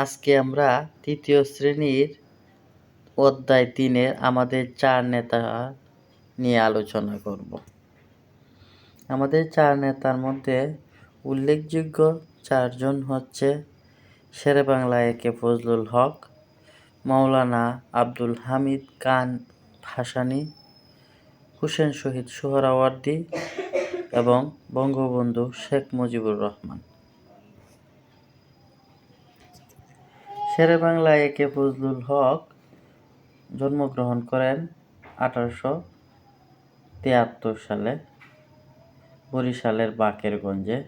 আজকে আমরা তৃতীয় শ্রেণীর অধ্যায় 3-এর আমাদের 4 নেতা নিয়ে আলোচনা করব। আমাদের 4 নেতার মধ্যে উল্লেখযোগ্য 4 জন হচ্ছে শেরেবাংলা একে ফজলুল হক, মাওলানা আব্দুল হামিদ খান ভাসানী, হুসেন শহীদ সোহরাওয়ার্দী এবং বঙ্গবন্ধু শেখ মুজিবুর রহমান। শেরেবাংলা একে ফজলুল হক জন্মগ্রহণ করেন 1873 সালে বরিশালের বাকেরগঞ্জে।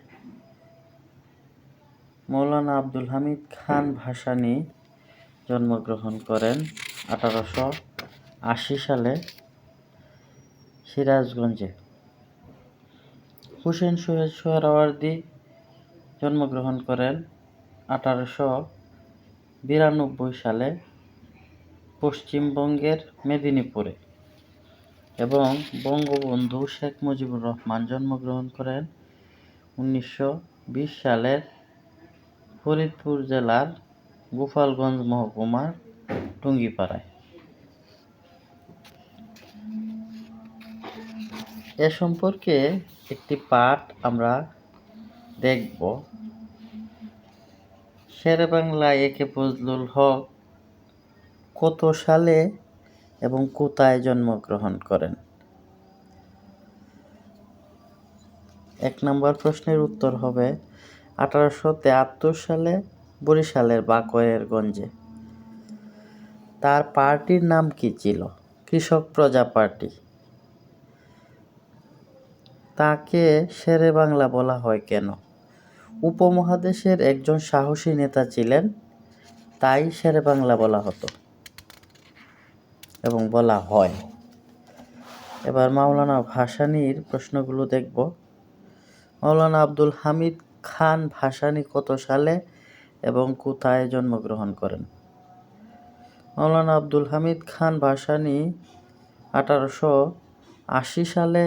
মাওলানা আব্দুল হামিদ খান ভাসানী জন্মগ্রহণ করেন 1880 সালে সিরাজগঞ্জে। হুসেন শহীদ সোহরাওয়ার্দী জন্মগ্রহণ করেন 1892 সালে পশ্চিমবঙ্গের মেদিনীপুরে এবং বঙ্গবন্ধু শেখ মুজিবুর রহমান জন্মগ্রহণ করেন 1920 সালের ফরিদপুর জেলার গোপালগঞ্জ মহকুমার টুঙ্গিপাড়ায়। এ সম্পর্কে একটি পাঠ আমরা দেখব। শেরেবাংলা একে ফজলুল হক কত সালে এবং কোথায় জন্মগ্রহণ করেন? 1 নম্বর প্রশ্নের উত্তর হবে 1873 সালে বরিশালের বাকেরগঞ্জে। তার পার্টির নাম কি ছিল? কৃষক প্রজা পার্টি। তাকে শেরেবাংলা বলা হয় কেন? উপমহাদেশের একজন সাহসী নেতা ছিলেন, তাই শেরেবাংলা বলা হতো এবং বলা হয়। এবার মাওলানা ভাসানীর প্রশ্নগুলো দেখব। মাওলানা আব্দুল হামিদ খান ভাসানী কত সালে এবং কোথায় জন্মগ্রহণ করেন? মাওলানা আব্দুল হামিদ খান ভাসানী 1880 সালে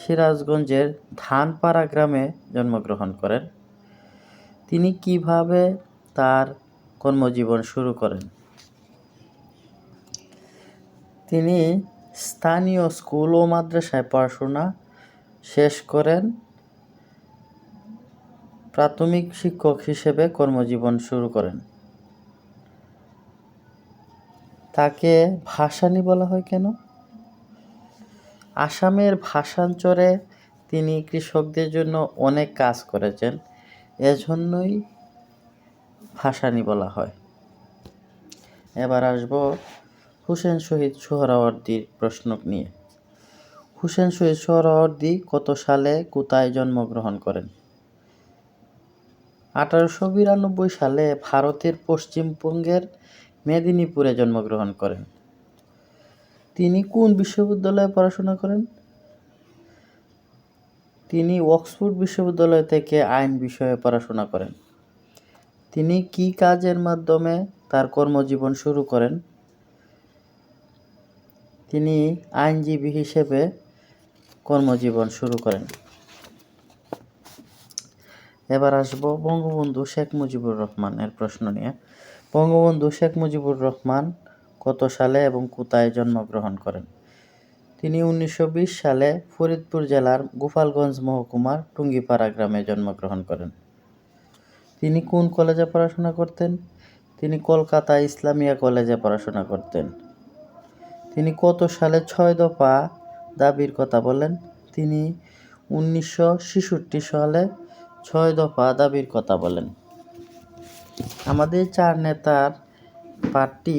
সিরাজগঞ্জের ধানপাড়া গ্রামে জন্মগ্রহণ করেন। তিনি কিভাবে তার কর্মজীবন শুরু করেন? তিনি স্থানীয় স্কুল ও মাদ্রাসায় পড়াশোনা শেষ করেন। প্রাথমিক শিক্ষক হিসেবে কর্মজীবন শুরু করেন। তাকে ভাসানী বলা হয় কেন? আসামের ভাষাঞ্চলে তিনি কৃষকদের জন্য অনেক কাজ করেছেন, এজন্যই ভাসানী বলা হয়। এবার আসব হুসেন শহীদ সোহরাওয়ার্দীর প্রশ্ন নিয়ে। হুসেন শহীদ সোহরাওয়ার্দী কত সালে কোথায় জন্মগ্রহণ করেন? 1892 সালে ভারতের পশ্চিমবঙ্গের মেদিনীপুরে জন্মগ্রহণ করেন। তিনি কোন বিশ্ববিদ্যালয়ে পড়াশোনা করেন? তিনি অক্সফোর্ড বিশ্ববিদ্যালয় থেকে আইন বিষয়ে পড়াশোনা করেন। তিনি কি কাজের মাধ্যমে তার কর্মজীবন শুরু করেন? তিনি আইনজীবী হিসেবে কর্মজীবন শুরু করেন। এবার আসব বঙ্গবন্ধু শেখ মুজিবুর রহমানের প্রশ্ন নিয়ে। বঙ্গবন্ধু শেখ মুজিবুর রহমান কত সালে এবং কোথায় জন্মগ্রহণ করেন? তিনি 1920 সালে ফরিদপুর জেলার গোপালগঞ্জ মহকুমার টুঙ্গিপাড়া গ্রামে জন্মগ্রহণ করেন। তিনি কোন কলেজে পড়াশোনা করতেন? তিনি কলকাতা ইসলামিয়া কলেজে পড়াশোনা করতেন। তিনি কত সালে 6 দফা দাবির কথা বলেন? তিনি 1966 সালে 6 দফা দাবির কথা বলেন। আমাদের 4 নেতার পাঠটি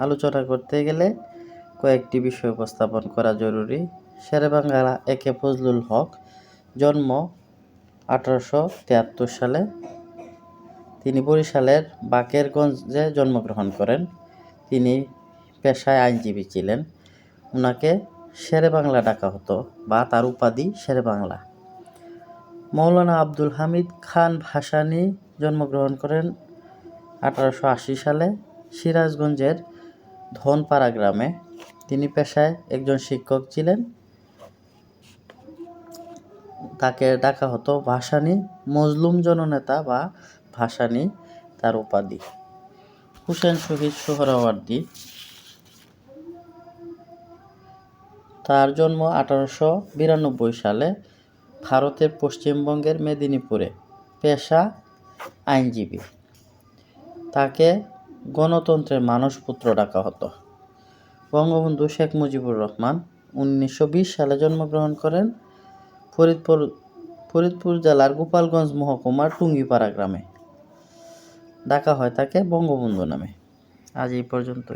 আলোচনা করতে গেলে কয়েকটি বিষয় উপস্থাপন করা জরুরি। শেরেবাংলা একে ফজলুল হক জন্ম 1873 সালে। তিনি বরিশালের বাকেরগঞ্জে জন্মগ্রহণ করেন। তিনি পেশায় আইনজীবী ছিলেন। ওনাকে শেরেবাংলা ডাকা হতো বা তার উপাধি শেরেবাংলা। মাওলানা আব্দুল হামিদ খান ভাসানী জন্মগ্রহণ করেন 1880 সালে সিরাজগঞ্জের ধনপাড়া গ্রামে। তিনি পেশায় একজন শিক্ষক ছিলেন। তাকে ডাকা হতো ভাসানী। মজলুম জননেতা বা ভাসানী। তার উপাধি। হুসেন শহীদ সোহরাওয়ার্দী, তার জন্ম 1892 সালে ভারতের পশ্চিমবঙ্গের মেদিনীপুরে। পেশা আইনজীবী। তাকে গণতন্ত্রের মানসপুত্র ডাকা হতো। বঙ্গবন্ধু শেখ মুজিবুর রহমান 1920 সালে জন্মগ্রহণ করেন ফরিদপুর জেলার গোপালগঞ্জ মহকুমার টুঙ্গিপাড়া গ্রামে। ডাকা হয় তাকে বঙ্গবন্ধু নামে। আজ এই পর্যন্ত।